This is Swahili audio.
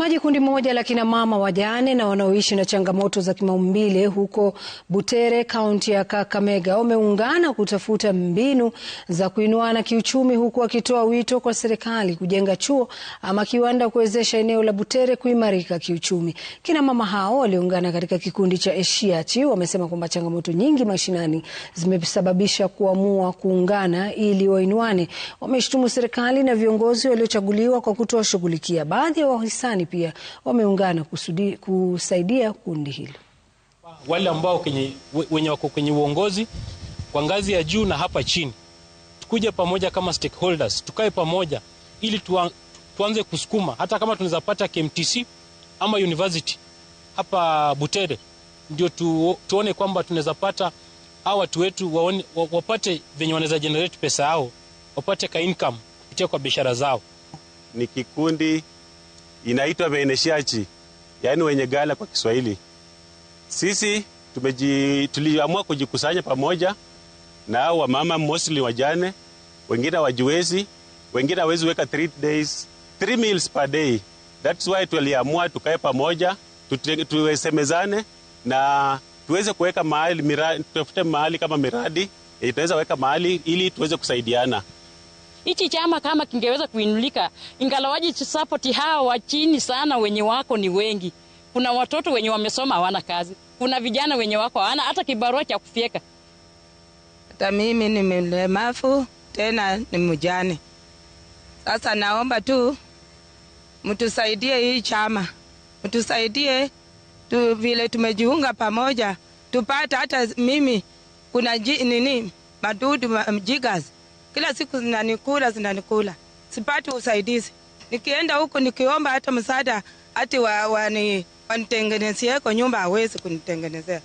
Kundi moja la kina mama wajane na wanaoishi na changamoto za kimaumbile huko Butere, kaunti ya Kakamega wameungana kutafuta mbinu za kuinuana kiuchumi, huku wakitoa wito kwa serikali kujenga chuo ama kiwanda kuwezesha eneo la Butere kuimarika kiuchumi. Kina mama hao waliungana katika kikundi cha Eshiachi wamesema kwamba changamoto nyingi mashinani zimesababisha kuamua kuungana ili wainuane. Wameshtumu serikali na viongozi waliochaguliwa kwa kutoshughulikia. Baadhi ya wahisani pia wameungana kusaidia kundi hilo. Wale ambao wenye wako kwenye uongozi kwa ngazi ya juu na hapa chini, tukuje pamoja kama stakeholders, tukae pamoja ili tuanze kusukuma, hata kama tunaweza pata KMTC ama university hapa Butere, ndio tuone kwamba tunaweza pata hao watu wetu wapate venye wanaweza generate pesa yao, wapate ka income kupitia kwa biashara zao. Ni kikundi inaitwa Eshiachi, yani wenye gala kwa Kiswahili. Sisi tuliamua kujikusanya pamoja na wamama mostly wajane, wengine wajiwezi, wengine hawezi weka 3 meals per day. That's why tuliamua tukae pamoja, tuwesemezane na tuweze kuweka mahali tutafute mahali kama miradi, tunaweza weka mahali ili tuweze kusaidiana. Hichi chama kama kingeweza kuinulika, ingalawaji support hawa wa chini sana wenye wako ni wengi. Kuna watoto wenye wamesoma hawana kazi. Kuna vijana wenye wako hawana hata kibarua cha kufyeka. Hata mimi ni mlemavu tena ni mjane. Sasa naomba tu mtusaidie hii chama. Mtusaidie vile tumejiunga pamoja. Tupata hata mimi kuna madudu jigas. Kila siku zinanikula. Sipati usaidizi. Nikienda huko nikiomba hata msaada ati wanitengenezee kwa nyumba hawezi kunitengenezea.